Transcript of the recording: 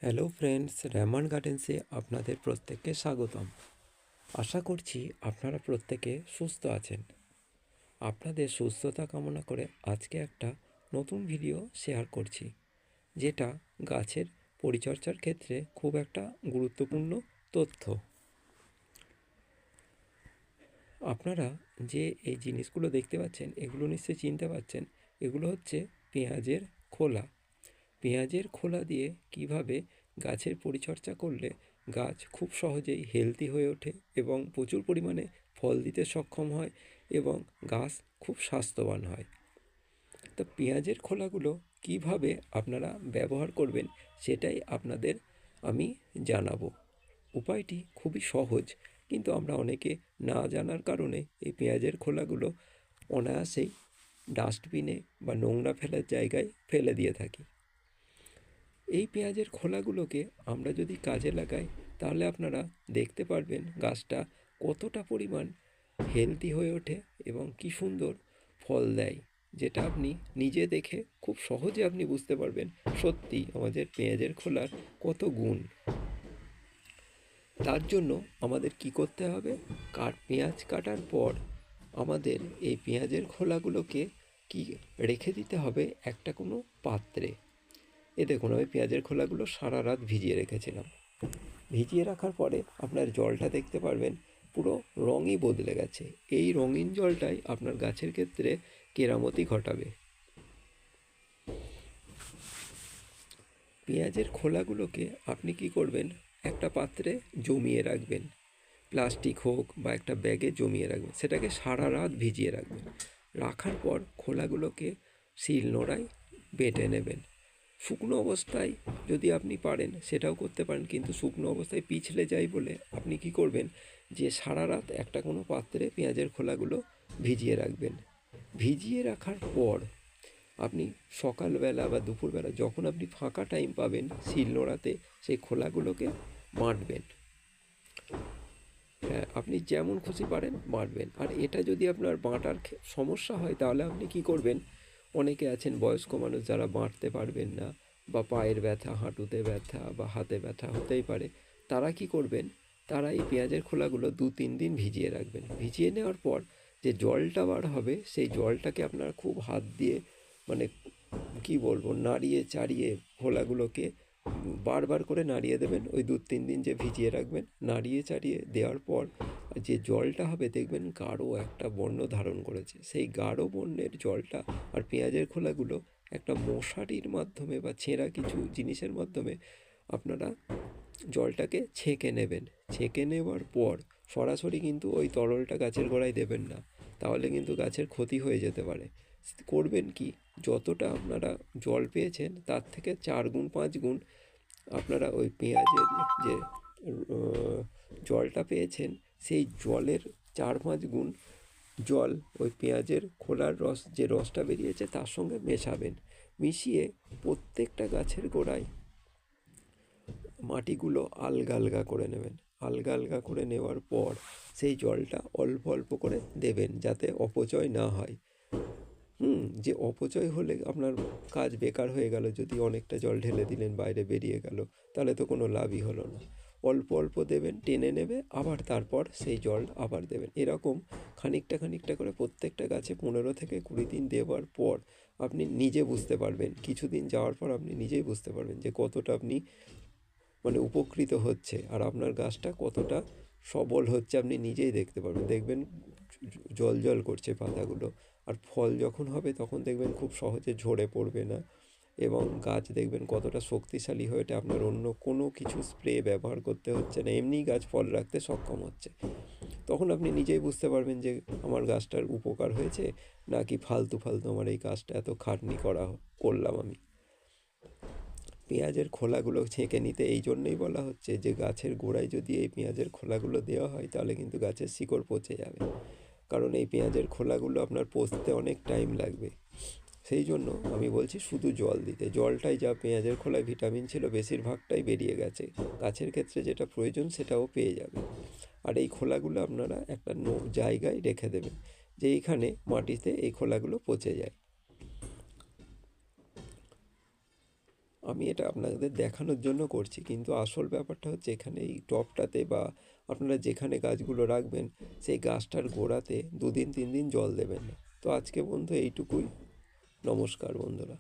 Hello friends, Rehman গার্ডেন্সে আপনাদের প্রত্যেককে স্বাগতম। আশা করছি আপনারা প্রত্যেকে সুস্থ আছেন। আপনাদের সুস্থতা কামনা করে আজকে একটা নতুন ভিডিও শেয়ার করছি, যেটা গাছের পরিচর্যার ক্ষেত্রে খুব একটা গুরুত্বপূর্ণ তথ্য। আপনারা যে এই জিনিসগুলো দেখতে পাচ্ছেন, এগুলো নিশ্চয়ই চিনতে পারছেন। এগুলো হচ্ছে পেঁয়াজের খোলা। পেঁয়াজের খোলা দিয়ে কিভাবে গাছের পরিচর্যা করলে গাছ খুব সহজেই হেলদি হয়ে ওঠে এবং প্রচুর পরিমাণে ফল দিতে সক্ষম হয় এবং গাছ খুব স্বাস্থ্যবান হয়। তো পেঁয়াজের খোলাগুলো কিভাবে আপনারা ব্যবহার করবেন সেটাই আপনাদের আমি জানাবো। উপায়টি খুবই সহজ, কিন্তু আমরা অনেকে না জানার কারণে এই পেঁয়াজের খোলাগুলো অনায়াসেই ডাস্টবিনে বা নোংরা ফেলার জায়গায় ফেলে দিয়ে থাকি। এই পেঁয়াজের খোলাগুলোকে আমরা যদি কাজে লাগাই, তাহলে আপনারা দেখতে পারবেন গাছটা কতটা পরিমাণ হেলদি হয়ে ওঠে এবং কী সুন্দর ফল দেয়, যেটা আপনি নিজে দেখে খুব সহজে আপনি বুঝতে পারবেন সত্যি আমাদের পেঁয়াজের খোলার কত গুণ। তার জন্য আমাদের কি করতে হবে, পেঁয়াজ কাটার পর আমাদের এই পেঁয়াজের খোলাগুলোকে কি রেখে দিতে হবে একটা কোনো পাত্রে। দেখুন, আমি পেঁয়াজের খোলাগুলো সারা রাত ভিজিয়ে রেখেছিলাম। ভিজিয়ে রাখার পরে আপনার জলটা দেখতে পারবেন পুরো রঙই বদলে গেছে। এই রঙিন জলটাই আপনার গাছের ক্ষেত্রে কেরামতি ঘটাবে। পেঁয়াজের খোলাগুলোকে আপনি কি করবেন, একটা পাত্রে জমিয়ে রাখবেন। প্লাস্টিক হোক বা একটা ব্যাগে জমিয়ে রাখবেন, সেটাকে সারা রাত ভিজিয়ে রাখবেন। রাখার পর খোলাগুলোকে শিলনোড়ায় বেটে নেবেন। শুকনো অবস্থায় যদি আপনি পারেন সেটাও করতে পারেন, কিন্তু শুকনো অবস্থায় পিছলে যায় বলে আপনি কি করবেন, যে সারা রাত একটা কোনো পাত্রে পেঁয়াজের খোলাগুলো ভিজিয়ে রাখবেন। ভিজিয়ে রাখার পর আপনি সকালবেলা বা দুপুরবেলা যখন আপনি ফাঁকা টাইম পাবেন, শিলনোড়াতে সেই খোলাগুলোকে বাটবেন। হ্যাঁ, আপনি যেমন খুশি পারেন বাটবেন। আর এটা যদি আপনার বাটার সমস্যা হয়, তাহলে আপনি কি করবেন, অনেকে আছেন বয়স্ক মানুষ যারা বাটতে পারবেন না, বা পায়ের ব্যথা, হাঁটুতে ব্যথা বা হাতে ব্যথা হতেই পারে। তারা কি করবেন, তারা এই পেঁয়াজের খোলাগুলো 2-3 দিন ভিজিয়ে রাখবেন। ভিজিয়ে নেওয়ার পর যে জলটা বার হবে, সেই জলটাকে আপনারা খুব হাত দিয়ে, মানে কি বলবো, নাড়িয়ে চাড়িয়ে খোলাগুলোকে বারবার করে নাড়িয়ে দেবেন। ওই 2-3 দিন যে ভিজিয়ে রাখবেন, নাড়িয়ে চাড়িয়ে দেওয়ার পর যে জলটা হবে দেখবেন গাঢ় একটা বর্ণ ধারণ করেছে। সেই গাঢ় বর্ণের জলটা আর পেঁয়াজের খোলাগুলো একটা মশারির মাধ্যমে বা ছেঁড়া কিছু জিনিসের মাধ্যমে আপনারা জলটাকে ছেঁকে নেবেন। ছেঁকে নেওয়ার পর সরাসরি কিন্তু ওই তরলটা গাছের গোড়ায় দেবেন না, তাহলে কিন্তু গাছের ক্ষতি হয়ে যেতে পারে। করবেন কি, যতটা আপনারা জল পেয়েছেন তার থেকে 4 গুণ 5 গুণ আপনারা ওই পেঁয়াজের যে জলটা পেয়েছেন, সেই জলের 4-5 গুণ জল ওই পেঁয়াজের খোলার রস, যে রসটা বেরিয়েছে, তার সঙ্গে মেশাবেন। মিশিয়ে প্রত্যেকটা গাছের গোড়ায় মাটিগুলো আলগা আলগা করে নেবেন। আলগা আলগা করে নেওয়ার পর সেই জলটা অল্প অল্প করে দেবেন, যাতে অপচয় না হয়। যে অপচয় হলে আপনার কাজ বেকার হয়ে গেল। যদি অনেকটা জল ঢেলে দিলেন, বাইরে বেরিয়ে গেল, তাহলে তো কোনো লাভই হলো না। অল্প অল্প দেবেন, টেনে নেবে, আবার তারপর সেই জল আবার দেবেন। এরকম খানিকটা খানিকটা করে প্রত্যেকটা গাছে 15 থেকে 20 দিন দেওয়ার পর আপনি নিজে বুঝতে পারবেন, কিছুদিন যাওয়ার পর আপনি নিজেই বুঝতে পারবেন যে কতটা আপনি উপকৃত হচ্ছে, আর আপনার গাছটা কতটা সবল হচ্ছে আপনি নিজেই দেখতে পারবেন। দেখবেন জল জল করছে পাতাগুলো। আর ফল যখন হবে তখন দেখবেন খুব সহজে ঝরে পড়বে না, এবং গাছ দেখবেন কতটা শক্তিশালী হয়ে ওঠে। আপনার অন্য কোনো কিছু স্প্রে ব্যবহার করতে হচ্ছে না, এমনিই গাছ ফল রাখতে সক্ষম হচ্ছে। তখন আপনি নিজেই বুঝতে পারবেন যে আমার গাছটার উপকার হয়েছে, নাকি ফালতু ফালতু আমার এই গাছটা এত খাটনি করলাম আমি। পেঁয়াজের খোলাগুলো ছেঁকে নিতে এই জন্যই বলা হচ্ছে যে গাছের গোড়ায় যদি এই পেঁয়াজের খোলাগুলো দেওয়া হয়, তাহলে কিন্তু গাছের শিকড় পচে যাবে। কারণ এই পেঁয়াজের খোলাগুলো আপনার পচতে অনেক টাইম লাগবে। সেই জন্য আমি বলছি শুধু জল দিতে। জলটাই যা পেঁয়াজের খোলায় ভিটামিন ছিল বেশিরভাগটাই বেরিয়ে গেছে। গাছের ক্ষেত্রে যেটা প্রয়োজন সেটাও পেয়ে যাবে। আর এই খোলাগুলো আপনারা একটা জায়গায় রেখে দেবেন, যে এইখানে মাটিতে এই খোলাগুলো পচে যায়। আমি এটা আপনাদের দেখানোর জন্য করছি, কিন্তু আসল ব্যাপারটা হচ্ছে এখানে এই টবটাতে বা আপনারা যেখানে গাছগুলো রাখবেন সেই গাছটার গোড়াতে 2 দিন 3 দিন জল দেবেন না। তো আজকে বন্ধু এইটুকুই। নমস্কার বন্ধুরা।